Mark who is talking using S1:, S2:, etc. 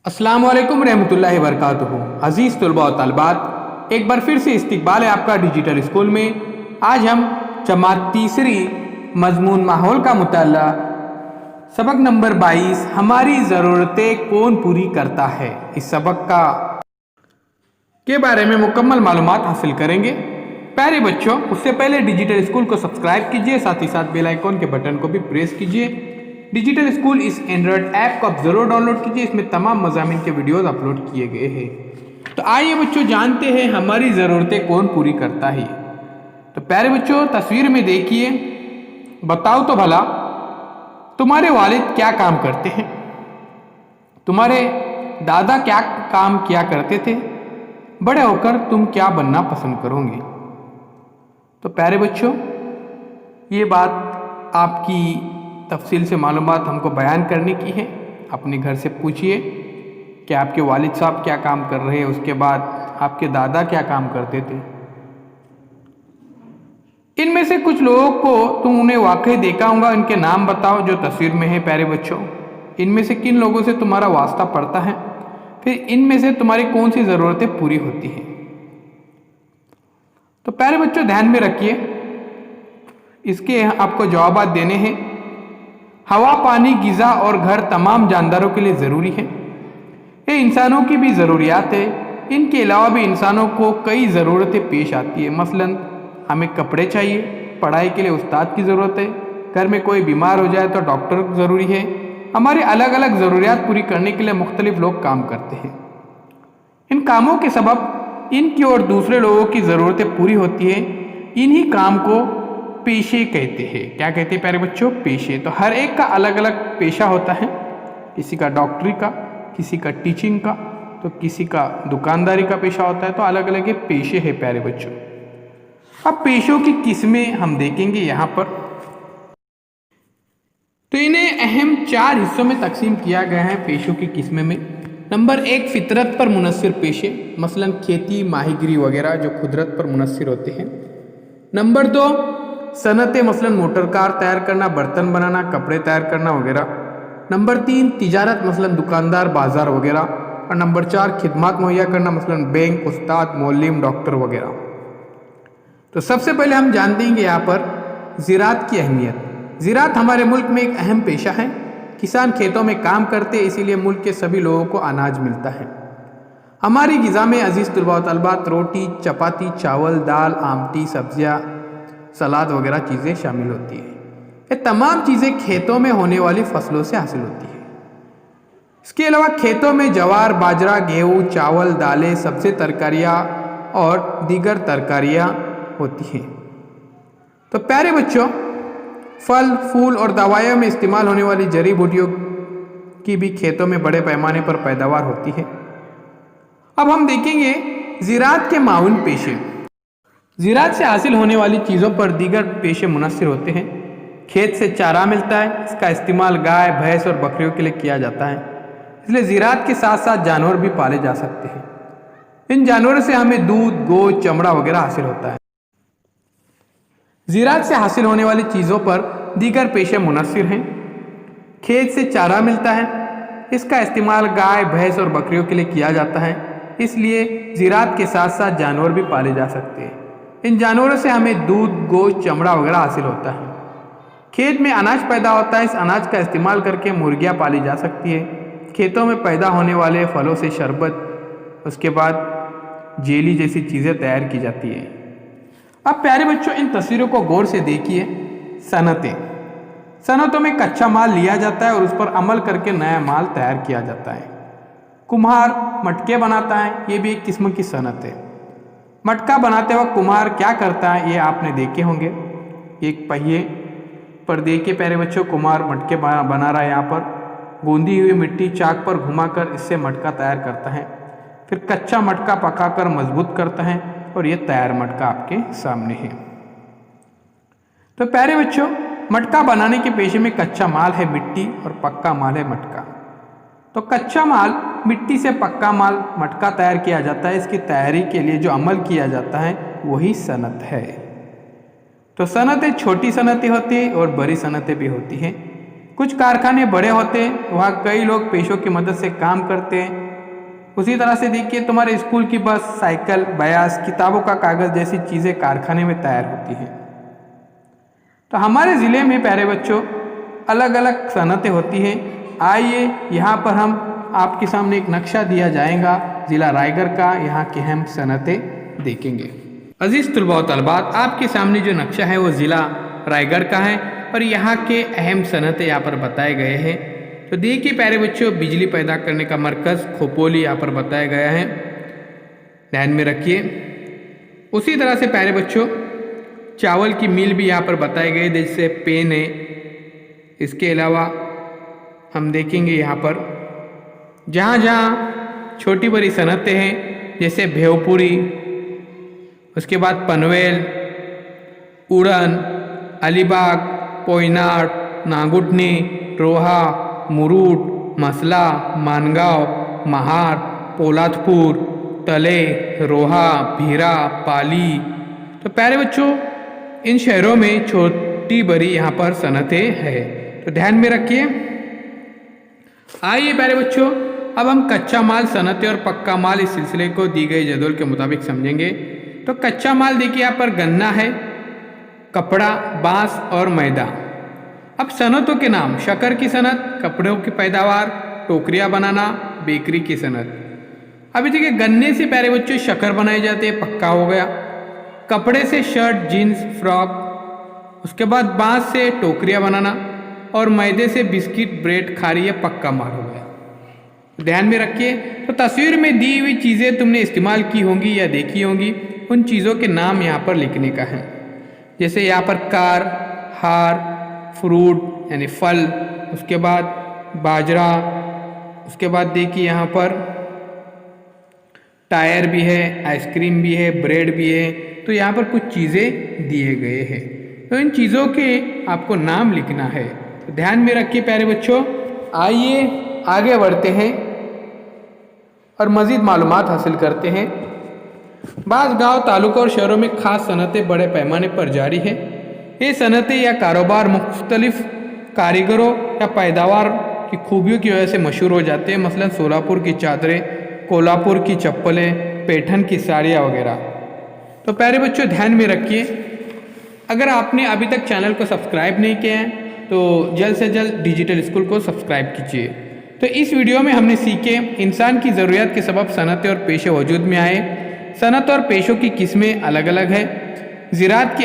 S1: अस्सलाम वालेकुम रहमतुल्लाहि वबरकातुहू। अज़ीज़ तलबा और तालिबात, एक बार फिर से इस्तकबाल है आपका डिजिटल स्कूल में। आज हम जमात तीसरी मजमून माहौल का मुताला सबक नंबर 22 हमारी ज़रूरतें कौन पूरी करता है, इस सबक के बारे में मुकम्मल मालूमात हासिल करेंगे। प्यारे बच्चों, उससे पहले डिजिटल स्कूल को सब्सक्राइब कीजिए, साथ ही साथ बेल आइकॉन के बटन को भी प्रेस कीजिए। डिजिटल स्कूल इस एंड्रॉयड ऐप को आप ज़रूर डाउनलोड कीजिए, इसमें तमाम मज़ामीन के वीडियोस अपलोड किए गए हैं। तो आइए बच्चों जानते हैं हमारी ज़रूरतें कौन पूरी करता है। तो प्यारे बच्चों, तस्वीर में देखिए, बताओ तो भला तुम्हारे वालिद क्या काम करते हैं, तुम्हारे दादा क्या काम किया करते थे, बड़े होकर तुम क्या बनना पसंद करोगे। तो प्यारे बच्चों, ये बात आपकी तफसील से मालूमात हमको बयान करने की है। अपने घर से पूछिए कि आपके वालिद साहब क्या काम कर रहे हैं, उसके बाद आपके दादा क्या काम करते थे। इनमें से कुछ लोगों को तुम उन्हें वाकई देखा होगा, इनके नाम बताओ जो तस्वीर में है। प्यारे बच्चों, इनमें से किन लोगों से तुम्हारा वास्ता पड़ता है, फिर इनमें से तुम्हारी कौन सी ज़रूरतें पूरी होती हैं। तो प्यारे बच्चों, ध्यान में रखिए, इसके आपको जवाब देने हैं। हवा, पानी, ग़िज़ा और घर तमाम जानदारों के लिए ज़रूरी है। ये इंसानों की भी ज़रूरियात है। इनके अलावा भी इंसानों को कई ज़रूरतें पेश आती है। मसलन हमें कपड़े चाहिए, पढ़ाई के लिए उस्ताद की ज़रूरत है, घर में कोई बीमार हो जाए तो डॉक्टर ज़रूरी है। हमारी अलग अलग ज़रूरियात पूरी करने के लिए मुख्तलिफ लोग काम करते हैं। इन कामों के सबब इनकी और दूसरे लोगों की ज़रूरतें पूरी होती है। इन्हीं काम को पेशे कहते हैं। क्या कहते हैं प्यारे बच्चों? पेशे। तो हर एक का अलग अलग पेशा होता है, किसी का डॉक्टरी का, किसी का टीचिंग का, तो किसी का दुकानदारी का पेशा होता है। तो अलग अलग ये पेशे हैं प्यारे बच्चों। अब पेशों की किस्में हम देखेंगे यहाँ पर। तो इन्हें अहम 4 हिस्सों में तकसीम किया गया है पेशों की किस्में में। नंबर 1, फितरत पर मुनस्सिर पेशे, मसलन खेती, माहीगिरी वगैरह जो कुदरत पर मुनस्सिर होते हैं। नंबर 2, सनतें, मसलन मोटर कार तैयार करना, बर्तन बनाना, कपड़े तैयार करना वगैरह। नंबर 3, तिजारत, मसलन दुकानदार, बाजार वगैरह। और नंबर 4, खिदमत मुहैया करना, मसलन बैंक, उस्ताद, मौलिम, डॉक्टर वगैरह। तो सबसे पहले हम जान देंगे यहाँ पर ज़राअत की अहमियत। ज़राअत हमारे मुल्क में एक अहम पेशा है। किसान खेतों में काम करते, इसीलिए मुल्क के सभी लोगों को अनाज मिलता है। हमारी ग़िज़ा में अज़ीज़ तलबा व तलबात रोटी, चपाती, चावल, दाल, आमटी, सब्जियाँ, सलाद वगैरह चीज़ें शामिल होती है। ये तमाम चीज़ें खेतों में होने वाली फसलों से हासिल होती है। इसके अलावा खेतों में ज्वार, बाजरा, गेहूँ, चावल, दालें, सब्ज़ी, तरकारियाँ और दीगर तरकारियाँ होती हैं। तो प्यारे बच्चों, फल, फूल और दवाइयों में इस्तेमाल होने वाली जड़ी बूटियों की भी खेतों में बड़े पैमाने पर पैदावार होती है। अब हम देखेंगे ज़राअत के माउन पेशे। ज़राअत से हासिल होने वाली चीज़ों पर दीगर पेशे मुनस्सिर होते हैं। खेत से चारा मिलता है, इसका इस्तेमाल गाय, भैंस और बकरियों के लिए किया जाता है। इसलिए ज़राअत के साथ साथ जानवर भी पाले जा सकते हैं। इन जानवरों से हमें दूध, गोश्त, चमड़ा वगैरह हासिल होता है। ज़राअत से हासिल होने वाली चीज़ों पर दीगर पेशे मुनस्सिर हैं। खेत से चारा मिलता है, इसका इस्तेमाल गाय, भैंस और बकरियों के लिए किया जाता है। इसलिए ज़राअत के साथ साथ जानवर भी पाले जा सकते हैं। इन जानवरों से हमें दूध, गोश्त, चमड़ा वगैरह हासिल होता है। खेत में अनाज पैदा होता है, इस अनाज का इस्तेमाल करके मुर्गियाँ पाली जा सकती है। खेतों में पैदा होने वाले फलों से शरबत, उसके बाद जेली जैसी चीज़ें तैयार की जाती है। अब प्यारे बच्चों, इन तस्वीरों को गौर से देखिए। सनतें, सनतों में कच्चा माल लिया जाता है और उस पर अमल करके नया माल तैयार किया जाता है। कुम्हार मटके बनाता है, ये भी एक किस्म की सनत है। मटका बनाते वक्त कुम्हार क्या करता है, ये आपने देखे होंगे। एक पहिए पर देखिए प्यारे बच्चों, कुम्हार मटके बना रहा है। यहाँ पर गूंदी हुई मिट्टी चाक पर घुमाकर इससे मटका तैयार करता है। फिर कच्चा मटका पकाकर मजबूत करता है और ये तैयार मटका आपके सामने है। तो प्यारे बच्चों, मटका बनाने के पेशे में कच्चा माल है मिट्टी और पक्का माल है मटका। तो कच्चा माल, मिट्टी से पक्का माल, मटका तैयार किया जाता है। इसकी तैयारी के लिए जो अमल किया जाता है वही सनत है। तो सनतें छोटी सनतें होती हैं और बड़ी सनतें भी होती हैं। कुछ कारखाने बड़े होते हैं, वहाँ कई लोग पेशों की मदद से काम करते हैं। उसी तरह से देखिए तुम्हारे स्कूल की बस, साइकिल, बयास, किताबों का कागज़ जैसी चीज़ें कारखाने में तैयार होती हैं। तो हमारे ज़िले में प्यारे बच्चों अलग अलग सनतें होती हैं। आइए यहाँ पर हम आपके सामने एक नक्शा दिया जाएगा ज़िला रायगढ़ का, यहाँ की अहम सनतें देखेंगे। अजीज़ तलबा व तलबात, आपके सामने जो नक्शा है वो ज़िला रायगढ़ का है और यहाँ के अहम सनतें यहाँ पर बताए गए हैं। तो देखिए प्यारे बच्चों, बिजली पैदा करने का मरकज़ खोपोली यहाँ पर बताया गया है, ध्यान में रखिए। उसी तरह से प्यारे बच्चों चावल की मिल भी यहाँ पर बताए गए, जैसे पेन है। इसके अलावा हम देखेंगे यहाँ पर जहाँ जहाँ छोटी बड़ी सनतें हैं, जैसे भेवपुरी, उसके बाद पनवेल, उड़न, अलीबाग, पोयनाड, नागुटनी, रोहा, मुरुड, मसला, मानगांव, महार, पोलादपुर, तले, रोहा, भीरा, पाली। तो प्यारे बच्चों इन शहरों में छोटी बड़ी यहाँ पर सनतें हैं, तो ध्यान में रखिए। आइए प्यारे बच्चों अब हम कच्चा माल, सनतें और पक्का माल इस सिलसिले को दी गई जदवल के मुताबिक समझेंगे। तो कच्चा माल देखिए यहाँ पर गन्ना है, कपड़ा, बांस और मैदा। अब सनतों के नाम, शक्कर की सनत, कपड़ों की पैदावार, टोकरियाँ बनाना, बेकरी की सनत। अभी देखिए गन्ने से प्यारे बच्चों शक्कर बनाई जाती है, पक्का हो गया। कपड़े से शर्ट, जीन्स, फ्रॉक। उसके बाद बांस से टोकरियाँ बनाना और मैदे से बिस्किट, ब्रेड, खारी, ये पक्का माल हो गया। ध्यान में रखिए। तो तस्वीर में दी हुई चीज़ें तुमने इस्तेमाल की होंगी या देखी होंगी, उन चीज़ों के नाम यहाँ पर लिखने का है। जैसे यहाँ पर कार, हार, फ्रूट यानी फल, उसके बाद बाजरा, उसके बाद देखिए यहाँ पर टायर भी है, आइसक्रीम भी है, ब्रेड भी है। तो यहाँ पर कुछ चीज़ें दिए गए हैं, तो इन चीज़ों के आपको नाम लिखना है। तो ध्यान में रखिए प्यारे बच्चों। आइए आगे बढ़ते हैं और मज़ीद मालूमात हासिल करते हैं। बाज़ गांव, तालुका और शहरों में खास सनतें बड़े पैमाने पर जारी है। ये सनतें या कारोबार मुख्तलिफ कारीगरों या पैदावार की खूबियों की वजह से मशहूर हो जाते हैं। मसलन सोलापुर की चादरें, कोल्हापुर की चप्पलें, पैठन की साड़ियाँ वगैरह। तो प्यारे बच्चों ध्यान में रखिए, अगर आपने अभी तक चैनल को सब्सक्राइब नहीं किया है तो जल्द से जल्द डिजिटल स्कूल को सब्सक्राइब कीजिए। तो इस वीडियो में हमने सीखे इंसान की ज़रूरियात के सबब सनतें और पेशे वजूद में आए। सनत और पेशों की किस्में अलग अलग है। ज़राअत के